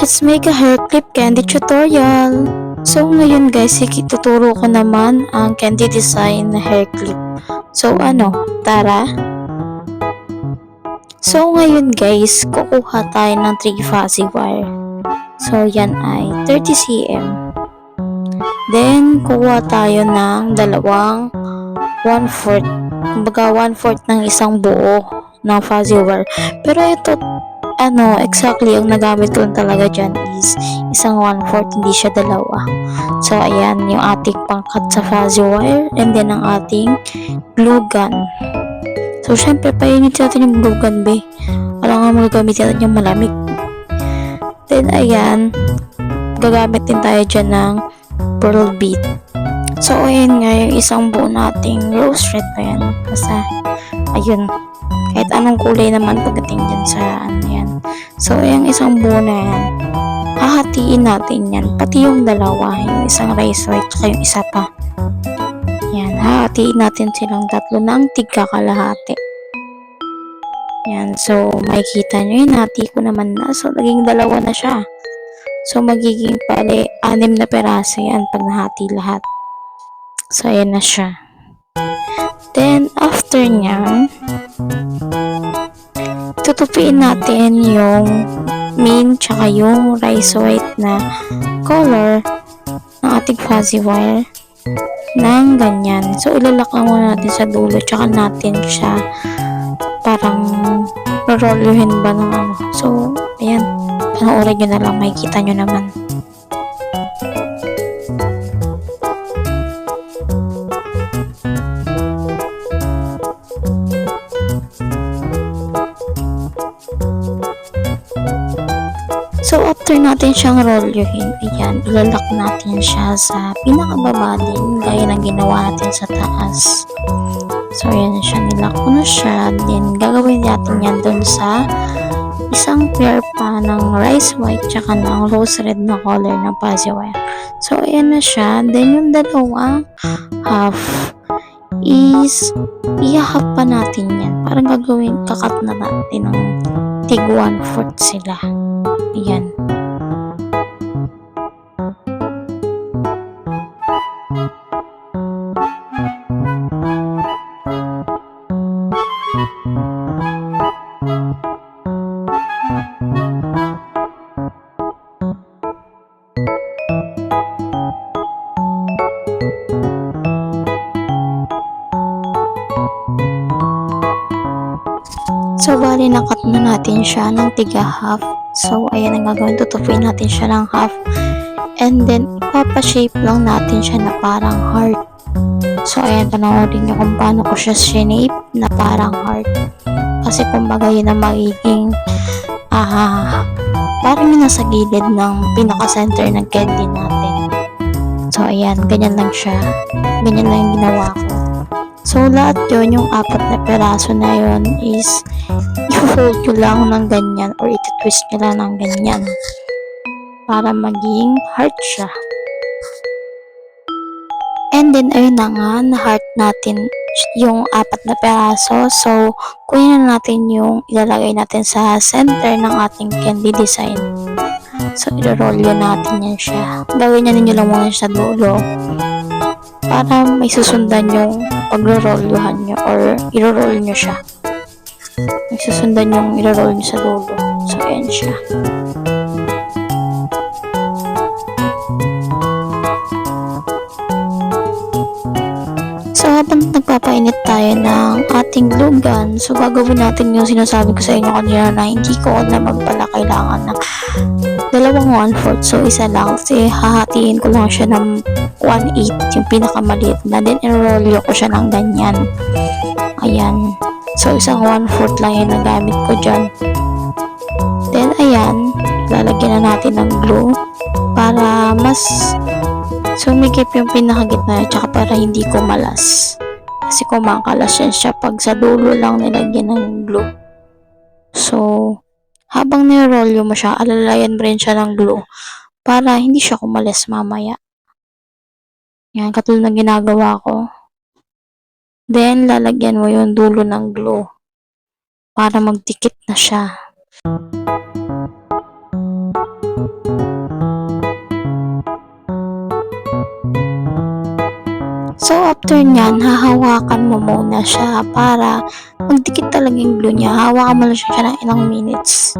Let's make a hair clip candy tutorial. So ngayon guys, ituturo ko naman ang candy design na hair clip. So tara. So ngayon guys, kukuha tayo ng 3 fuzzy wire. So yan ay 30 cm. Then kukuha tayo ng dalawang 1/4. Kumbaga 1/4 ng isang buo ng fuzzy wire. Pero ito exactly ang nagamit ko lang talaga dyan is isang 1/4, hindi siya dalawa. So ayan yung ating pangkat sa fuzzy wire and then ang ating glue gun. So syempre painit natin yung glue gun be. Wala nga magagamit natin yung malamig. Then ayan, gagamit din tayo dyan ng pearl bead. So ayan nga yung isang buo nating rose red pa yan. Basta ayun, kahit anong kulay naman pagdating dyan sa yan. So yung isang buo na yan, hahatiin natin yan, pati yung dalawa, yung isang rice white at yung isa pa. Yan, hahatiin natin silang tatlo ng tigka kalahati. Yan, so makikita nyo yun, hati ko naman na. So naging dalawa na siya. So magiging pala 6 na peraso yan pag nahati lahat. So ayan na siya. Then after nyan, tutupiin natin yung main tsaka yung rice white na color ng ating fuzzy wire ng ganyan. So ilalak lang muna natin sa dulo tsaka natin siya parang rolluhin ba ng So ayan, panoorin nyo na lang, makikita nyo naman. So, after natin siyang rollyohin, ayan, ilalak natin siya sa pinakababa din, gaya ng ginawa natin sa taas. So, ayan siya, nilak ko na siya. Then, gagawin natin yan dun sa isang pair pa ng rice white tsaka ng rose red na color ng fuzzy wire. So, ayan na siya. Then, yung dalawang half is ihahap pa natin yan. Parang gagawin, kakat na natin ng tig 1/4 sila. Ayan. So, bali nakat na natin siya ng tiga half. So, ayan ang gagawin. Tutupuin natin siya ng half. And then, ipapashape lang natin siya na parang heart. So, ayan, panoorin nyo kung paano ko siya shape na parang heart. Kasi, kumbaga, yun ang magiging parang yun nasa gilid ng pinaka-center ng candy natin. So, ayan, ganyan lang siya. Ganyan lang yung ginawa ko. So, lahat yun, yung 4 na peraso na yun is i-fold nyo lang ng ganyan or iti-twist nyo lang ng ganyan para maging heart siya. And then, ayun na nga, na-heart natin yung 4 na peraso. So, kunin na natin yung ilalagay natin sa center ng ating candy design. So, i-roll yun natin yan siya. Gawin nyo lang muna sa dulo para may susundan yung pag-roll-yuhan nyo or i-roll nyo siya. May susundan yung i-roll nyo sa dulo. So, ayan siya. So, habang nagpapainit tayo ng ating glue gun, so gagawin natin yung sinasabi ko sa inyo kanina na hindi ko naman pala kailangan ng dalawang 1/4. So, isa lang. Kasi hahatiin ko lang siya ng 1/8, yung pinakamaliit na. Then, i-roll ko siya ng ganyan. Ayan. So, isang 1/4 lang yung nagamit ko dyan. Then, ayan. Lalagyan na natin ng glue para mas sumikip yung pinakagitna tsaka para hindi kumalas. Kasi kumakalas yan siya pag sa dulo lang nilagyan ng glue. So, habang nirolyo mo siya, alalayan mo rin siya ng glue para hindi siya kumalas mamaya. Yan, katulad ng ginagawa ko. Then, lalagyan mo yung dulo ng glue para magdikit na siya. after nyan, hahawakan mo muna siya para magdikit talaga yung glue niya. Hawakan mo lang siya ng ilang minutes.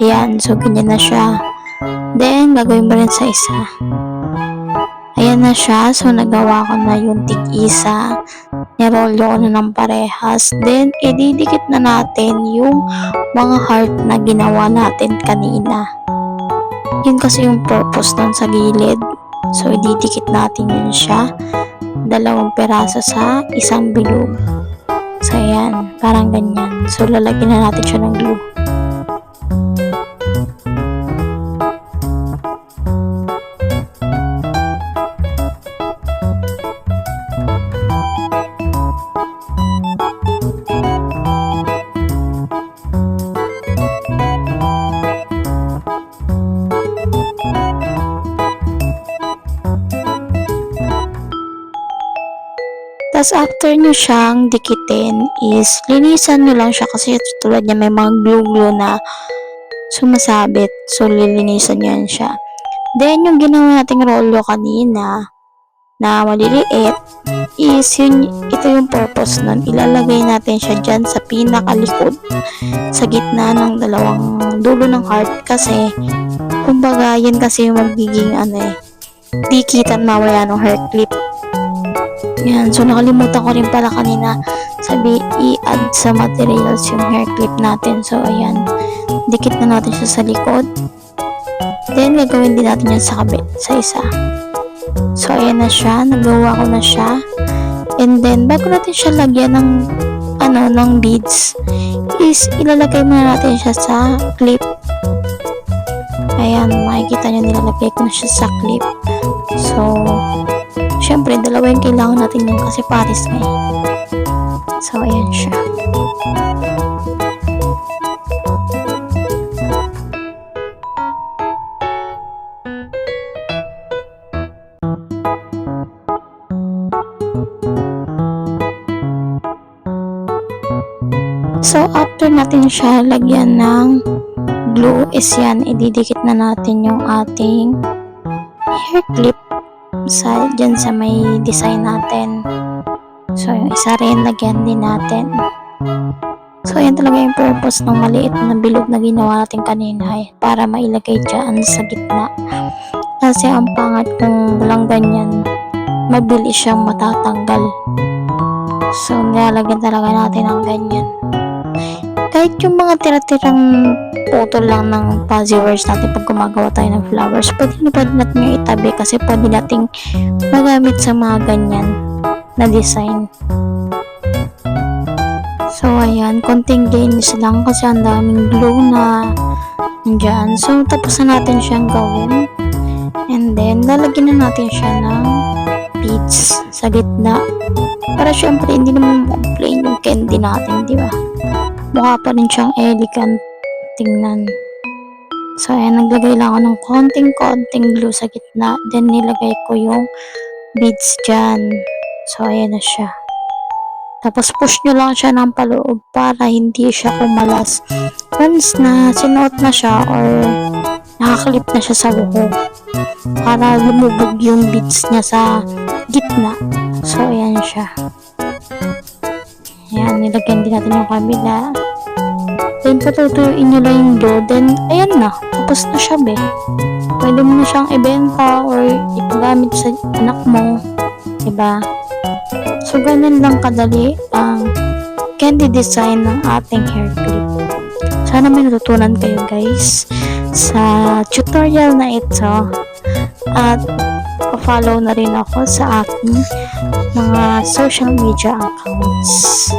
Ayan, so ganyan na siya. Then, gagawin mo rin sa isa. Ayan na siya. So, nagawa ko na yung tig-isa. Nirolyo ko na ng parehas. Then, ididikit na natin yung mga heart na ginawa natin kanina. Yun kasi yung purpose nun sa gilid. So, ididikit natin yun siya. 2 peraso sa isang bilog. So, ayan. Parang ganyan. So, lalagyan na natin siya ng glue. Tapos after nyo siyang dikitin is linisan nyo lang siya kasi tulad niya may mga glue na sumasabit. So lilinisan nyo yan siya. Then yung ginawa nating rollo kanina na maliliit is ito yung purpose nun. Ilalagay natin siya dyan sa pinakalikod sa gitna ng dalawang dulo ng heart kasi kumbaga yan kasi yung magiging dikitan mamaya ng hair clip. Yan, so nakalimutan ko rin pala kanina i-add sa materials yung hair clip natin. So ayan, dikit na natin siya sa likod. Then gagawin din natin yan sa kabit, sa isa. So ayan na siya, nagawa ko na siya. And then bago natin siya lagyan ng beads is ilalagay muna natin siya sa clip. Ayan, makikita nyo nilalagay ko na siya sa clip. So syempre, 2 yung kailangan natin yun kasi pares nga eh. So, ayan siya. So, after natin siya lagyan ng glue is yan, ididikit na natin yung ating hair clip dyan sa may design natin. So, yung isa rin, lagyan din natin. So, yan talaga yung purpose ng maliit na bilog na ginawa natin kanina para mailagay dyan sa gitna. Kasi ang pangat kung walang ganyan, mabilis siyang matatanggal. So, nilalagyan talaga natin ng ganyan. Kahit yung mga tira-tirang putol lang ng fuzzy words natin pag gumagawa tayo ng flowers, pwede natin yung itabi kasi pwede nating magamit sa mga ganyan na design. So ayan, konting gains lang kasi ang daming glue na nandyan. So tapos na natin siyang gawin and then lalagyan na natin siya ng beads sa gitna para syempre hindi naman plain yung candy natin, di ba? Mukha pa rin siyang elegant tingnan. So, ayan, naglagay lang ako ng konting glue sa gitna. Then, nilagay ko yung beads dyan. So, ayan na siya. Tapos, push nyo lang siya ng paloob para hindi siya kumalas. Once na sinuot na siya or nakaklip na siya sa buho para lumubog yung beads niya sa gitna. So, ayan siya. Ayan, nilagyan din natin yung kabila. Then, patutuyuin nyo lang yung glue. Then, ayan na. Tapos na siya, be. Pwede mo na siyang ibenta or ipagamit sa anak mo. Diba? So, ganun lang kadali ang candy design ng ating hair clip. Sana may natutunan kayo, guys, sa tutorial na ito. At, follow na rin ako sa aking mga social media accounts.